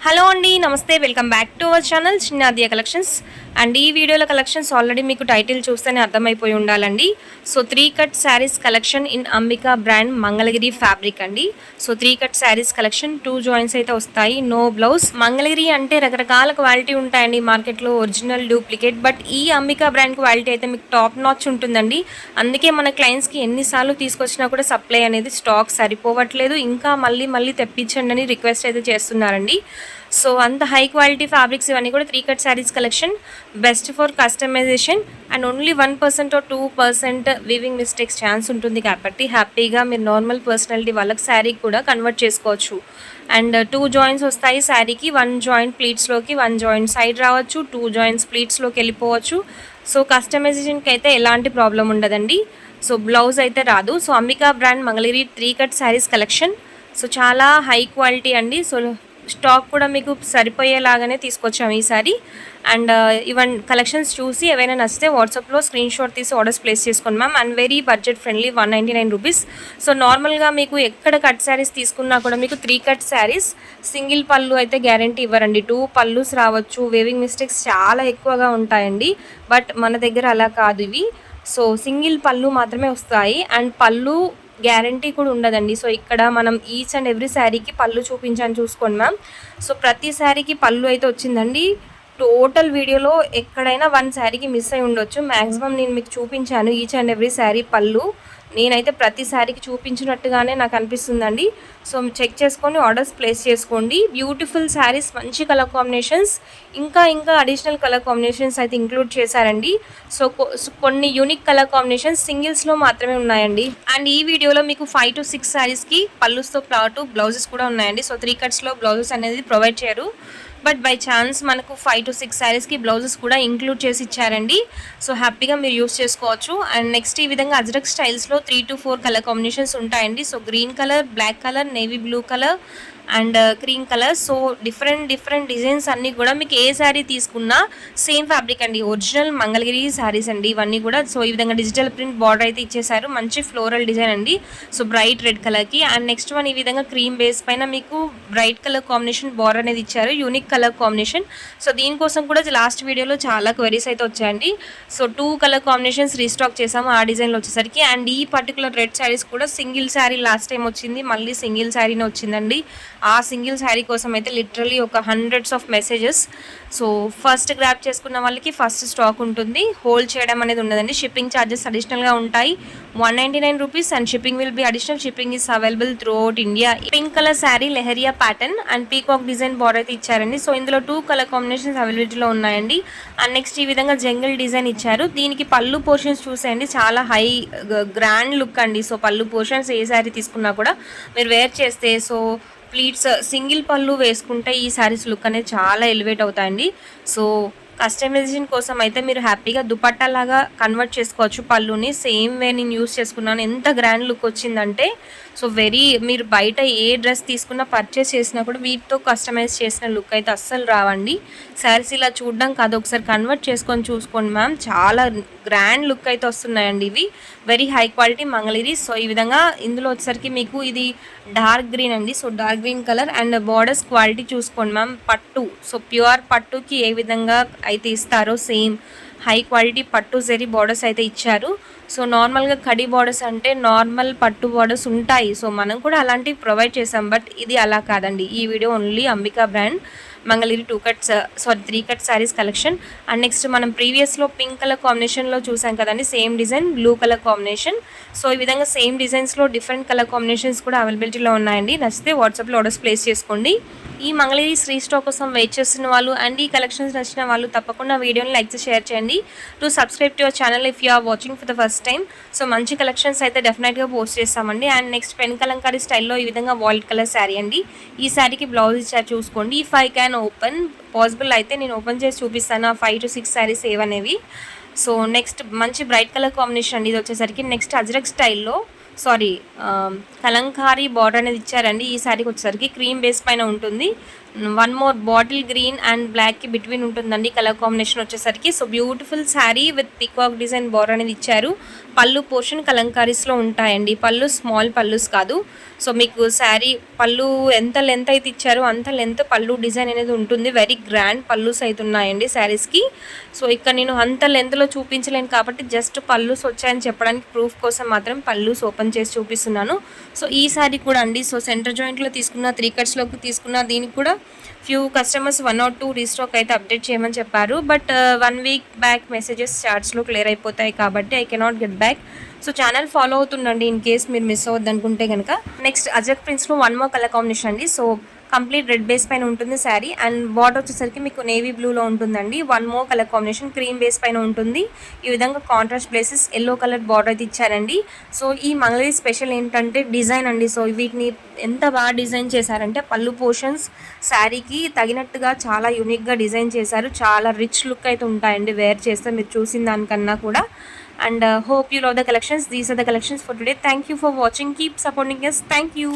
Hello అండి, నమస్తే. Welcome back to our channel Chinnadiya collections. And ఈ వీడియోలో కలెక్షన్స్ ఆల్రెడీ మీకు టైటిల్ చూస్తేనే అర్థమైపోయి ఉండాలండి. So 3 cut saris collection in Ambika brand Mangalagiri fabric అండి. So 3 cut saris collection 2 joints అయితే వస్తాయి, నో బ్లౌజ్. మంగళగిరి అంటే రకరకాల క్వాలిటీ ఉంటాయండి మార్కెట్లో, ఒరిజినల్, డూప్లికేట్. బట్ ఈ అంబికా బ్రాండ్ క్వాలిటీ అయితే మీకు టాప్ నాచ్ ఉంటుందండి. అందుకే మన క్లయింట్స్కి ఎన్నిసార్లు తీసుకొచ్చినా కూడా సప్లై అనేది స్టాక్ సరిపోవట్లేదు, ఇంకా మళ్ళీ మళ్ళీ తెప్పించండి అని రిక్వెస్ట్ అయితే చేస్తున్నారండి. సో అంత హై క్వాలిటీ ఫ్యాబ్రిక్స్ ఇవన్నీ కూడా 3 cut saris collection, best for customization. And only 1% or 2% weaving mistakes chance ఉంటుంది కాబట్టి హ్యాపీగా మీరు నార్మల్ పర్సనాలిటీ వాళ్ళకి శారీకి కూడా కన్వర్ట్ చేసుకోవచ్చు. అండ్ 2 జాయింట్స్ వస్తాయి శారీకి. 1 జాయింట్ ప్లీట్స్లోకి, 1 జాయింట్ సైడ్ రావచ్చు, 2 జాయింట్స్ ప్లీట్స్లోకి వెళ్ళిపోవచ్చు. సో కస్టమైజేషన్కి అయితే ఎలాంటి ప్రాబ్లం ఉండదండి. సో బ్లౌజ్ అయితే రాదు. So Ambika brand Mangalagiri 3 cut saris collection. So చాలా హై క్వాలిటీ అండి. సో స్టాక్ కూడా మీకు సరిపోయేలాగానే తీసుకొచ్చాము ఈసారి. అండ్ ఈవెన్ కలెక్షన్స్ చూసి ఏవైనా నచ్చితే వాట్సాప్లో స్క్రీన్ షాట్ తీసి ఆర్డర్స్ ప్లేస్ చేసుకోండి ma'am. And very budget friendly, 199 rupees. So నార్మల్గా మీకు ఎక్కడ కట్ శారీస్ తీసుకున్నా కూడా మీకు 3 కట్ శారీస్ సింగిల్ పళ్ళు అయితే గ్యారంటీ ఇవ్వరండి. 2 పళ్ళుస్ రావచ్చు, వేవింగ్ మిస్టేక్స్ చాలా ఎక్కువగా ఉంటాయండి. బట్ మన దగ్గర అలా కాదు ఇవి. సో సింగిల్ పళ్ళు మాత్రమే వస్తాయి అండ్ పళ్ళు గ్యారంటీ కూడా ఉండదండి. సో ఇక్కడ మనం ఈచ్ అండ్ ఎవ్రీ శారీకి పళ్ళు చూపించాను చూసుకోండి మ్యామ్. సో ప్రతి శారీకి పళ్ళు అయితే వచ్చిందండి. టోటల్ వీడియోలో ఎక్కడైనా 1 శారీకి మిస్ అయి ఉండొచ్చు. మ్యాక్సిమం నేను మీకు చూపించాను ఈచ్ అండ్ ఎవ్రీ శారీ పళ్ళు. నేనైతే ప్రతి శారీకి చూపించినట్టుగానే నాకు అనిపిస్తుందండి. సో చెక్ చేసుకొని ఆర్డర్స్ ప్లేస్ చేసుకోండి. బ్యూటిఫుల్ శారీస్, మంచి కలర్ కాంబినేషన్స్, ఇంకా అడిషనల్ కలర్ కాంబినేషన్స్ అయితే ఇంక్లూడ్ చేశారండి. సో కొన్ని యూనిక్ కలర్ కాంబినేషన్స్ సింగిల్స్లో మాత్రమే ఉన్నాయండి. అండ్ ఈ వీడియోలో మీకు 5 to 6 శారీస్కి పళ్ళుస్తో పాటు బ్లౌజెస్ కూడా ఉన్నాయండి. సో 3 కట్స్లో బ్లౌజెస్ అనేది ప్రొవైడ్ చేయరు. బట్ బై ఛాన్స్ మనకు 5 to 6 శారీస్కి బ్లౌజెస్ కూడా ఇంక్లూడ్ చేసి ఇచ్చారండి. సో హ్యాపీగా మీరు యూస్ చేసుకోవచ్చు. అండ్ నెక్స్ట్ ఈ విధంగా అజ్రక్ స్టైల్స్లో 3 to 4 కలర్ కాంబినేషన్స్ ఉంటాయండి. So green colour, black colour, navy blue colour and cream colour. So different designs అన్నీ కూడా మీకు ఏ శారీ తీసుకున్నా సేమ్ ఫ్యాబ్రిక్ అండి, ఒరిజినల్ మంగళగిరి శారీస్ అండి ఇవన్నీ కూడా. సో ఈ విధంగా డిజిటల్ ప్రింట్ బార్డర్ అయితే ఇచ్చేసారు, మంచి ఫ్లోరల్ డిజైన్ అండి. సో బ్రైట్ రెడ్ కలర్కి. అండ్ నెక్స్ట్ వన్ ఈ విధంగా క్రీమ్ బేస్ పైన మీకు బ్రైట్ కలర్ కాంబినేషన్ బార్డర్ అనేది ఇచ్చారు, యూనిక్ కలర్ కాంబినేషన్. సో దీనికోసం కూడా లాస్ట్ వీడియోలో చాలా క్వరీస్ అయితే వచ్చాయండి. సో 2 కలర్ కాంబినేషన్స్ రీస్టాక్ చేసాము ఆ డిజైన్లో వచ్చేసరికి. అండ్ ఈ పర్టికులర్ రెడ్ శారీస్ కూడా సింగిల్ శారీ లాస్ట్ టైం వచ్చింది, మళ్ళీ సింగిల్ శారీనే వచ్చిందండి. ఆ సింగిల్ శారీ కోసం అయితే లిటరలీ ఒక hundreds of messages. So first grab చేసుకున్న వాళ్ళకి ఫస్ట్ స్టాక్ ఉంటుంది, హోల్డ్ చేయడం అనేది ఉండదండి. షిప్పింగ్ ఛార్జెస్ అడిషనల్గా ఉంటాయి, 199 rupees. And shipping will be additional. Shipping is available throughout India. Pink colour saree, leheriya pattern and peacock design border అయితే ఇచ్చారండి. సో ఇందులో 2 కలర్ కాంబినేషన్స్ అవైలబిలిటీలో ఉన్నాయండి. అండ్ నెక్స్ట్ ఈ విధంగా జంగిల్ డిజైన్ ఇచ్చారు. దీనికి పళ్ళు పోర్షన్స్ చూసేయండి, చాలా హై గ్రాండ్ లుక్ అండి. సో పళ్ళు పోర్షన్స్ ఏ శారీ తీసుకున్నా కూడా మీరు వేర్ చేస్తే, సో ప్లీట్స్ సింగిల్ పళ్ళు వేసుకుంటే ఈ శారీస్ లుక్ అనేది చాలా ఎలివేట్ అవుతాయండి. సో కస్టమైజేషన్ కోసం అయితే మీరు హ్యాపీగా దుపట్టా లాగా కన్వర్ట్ చేసుకోవచ్చు పళ్ళుని. సేమ్ వే నేను యూస్ చేసుకున్నాను, ఎంత గ్రాండ్ లుక్ వచ్చిందంటే. సో మీరు బయట ఏ డ్రెస్ తీసుకున్నా, పర్చేస్ చేసినా కూడా వీటితో కస్టమైజ్ చేసిన లుక్ అయితే అస్సలు రావండి. శారీస్ ఇలా చూడడం కాదు, ఒకసారి కన్వర్ట్ చేసుకొని చూసుకోండి మ్యామ్, చాలా గ్రాండ్ లుక్ అయితే వస్తున్నాయండి ఇవి. Very high quality Mangalagiri. So ఈ విధంగా ఇందులో వచ్చేసరికి మీకు ఇది డార్క్ గ్రీన్ అండి. So dark green colour. And borders quality చూసుకోండి మ్యామ్, పట్టు. సో ప్యూర్ పట్టుకి ఏ విధంగా అయితే ఇస్తారో సేమ్ హై క్వాలిటీ పట్టు జరీ బార్డర్స్ అయితే ఇచ్చారు. సో నార్మల్గా కడి బార్డర్స్ అంటే నార్మల్ పట్టు బార్డర్స్ ఉంటాయి, సో మనం కూడా అలాంటివి ప్రొవైడ్ చేసాం. బట్ ఇది అలా కాదండి. ఈ video only Ambika brand Mangalagiri 3 cut saris collection. And next మనం ప్రీవియస్లో పింక్ కలర్ కాంబినేషన్లో చూసాం కదండి, same design blue colour combination. So ఈ విధంగా సేమ్ డిజైన్స్లో డిఫరెంట్ కలర్ కాంబినేషన్స్ కూడా అవైలబిలిటీలో ఉన్నాయండి. నచ్చితే వాట్సాప్లో ఆర్డర్స్ ప్లేస్ చేసుకోండి. ఈ మంగళగిరి శ్రీ స్టాక్ కోసం వెయిట్ చేస్తున్న వాళ్ళు అండ్ ఈ కలెక్షన్స్ నచ్చిన వాళ్ళు తప్పకుండా వీడియోని లైక్ చేసి షేర్ చేయండి. To subscribe to your channel if you are watching for the first time. So మంచి కలెక్షన్స్ అయితే డెఫినెట్గా పోస్ట్ చేస్తామండి. అండ్ నెక్స్ట్ పెన్ కలంకారీ స్టైల్లో ఈ విధంగా వాయిలెట్ కలర్ శారీ అండి. ఈ శారీకి బ్లౌజ్ ఇచ్చారు చూసుకోండి. If I can open possible అయితే నేను ఓపెన్ చేసి చూపిస్తాను ఆ 5 to 6 శారీస్ ఏవనేవి. సో నెక్స్ట్ మంచి బ్రైట్ కలర్ కాంబినేషన్ అండి ఇది వచ్చేసరికి. నెక్స్ట్ అజ్రక్ స్టైల్లో కలంకారీ బార్డర్ అనేది ఇచ్చారండి. ఈ శారీకి వచ్చేసరికి క్రీమ్ బేస్ పైన ఉంటుంది. One more bottle green and బ్లాక్కి బిట్వీన్ ఉంటుందండి కలర్ కాంబినేషన్ వచ్చేసరికి. So beautiful sari with peacock design border అనేది ఇచ్చారు. పళ్ళు పోర్షన్ కలంకారీస్లో ఉంటాయండి. పళ్ళు స్మాల్ పళ్ళుస్ కాదు. సో మీకు శారీ పళ్ళు ఎంత లెంత్ అయితే ఇచ్చారో అంత లెంత్ పళ్ళు డిజైన్ అనేది ఉంటుంది. వెరీ గ్రాండ్ పళ్ళుస్ అయితే ఉన్నాయండి శారీస్కి. సో ఇక్కడ నేను అంత లెంత్లో చూపించలేను కాబట్టి జస్ట్ పళ్ళుస్ వచ్చాయని చెప్పడానికి ప్రూఫ్ కోసం మాత్రం పళ్ళుస్ ఓపెన్ చేసి చూపిస్తున్నాను. సో ఈ శారీ కూడా అండి, సో సెంటర్ జాయింట్లో తీసుకున్న 3 కట్స్లోకి తీసుకున్న దీనికి కూడా ఫ్యూ కస్టమర్స్ 1 or 2 రీస్టాక్ అయితే అప్డేట్ చేయమని చెప్పారు. బట్ 1 week బ్యాక్ మెసేజెస్ చార్ట్స్లో క్లియర్ అయిపోతాయి కాబట్టి I cannot get back. So channel follow అవుతుండండి ఇన్ కేస్ మీరు మిస్ అవ్వద్దు అనుకుంటే కనుక. నెక్స్ట్ అజక్ ప్రింట్స్లో 1 more కలర్ కాంబినేషన్ అండి. సో కంప్లీట్ రెడ్ బేస్ పైన ఉంటుంది శారీ అండ్ బార్డర్ వచ్చేసరికి మీకు నేవీ బ్లూలో ఉంటుందండి. 1 more colour combination cream base పైన ఉంటుంది. ఈ విధంగా contrast places yellow colour border అయితే ఇచ్చారండి. సో ఈ మంగళగిరి స్పెషల్ ఏంటంటే డిజైన్ అండి. సో వీటిని ఎంత బాగా డిజైన్ చేశారంటే పళ్ళు పోర్షన్స్ శారీకి తగినట్టుగా చాలా యూనిక్గా డిజైన్ చేశారు. చాలా రిచ్ లుక్ అయితే ఉంటాయండి వేర్ చేస్తే మీరు చూసిన దానికన్నా కూడా. And hope you love the collections. These are the collections for today. Thank you for watching. Keep supporting us. Thank you.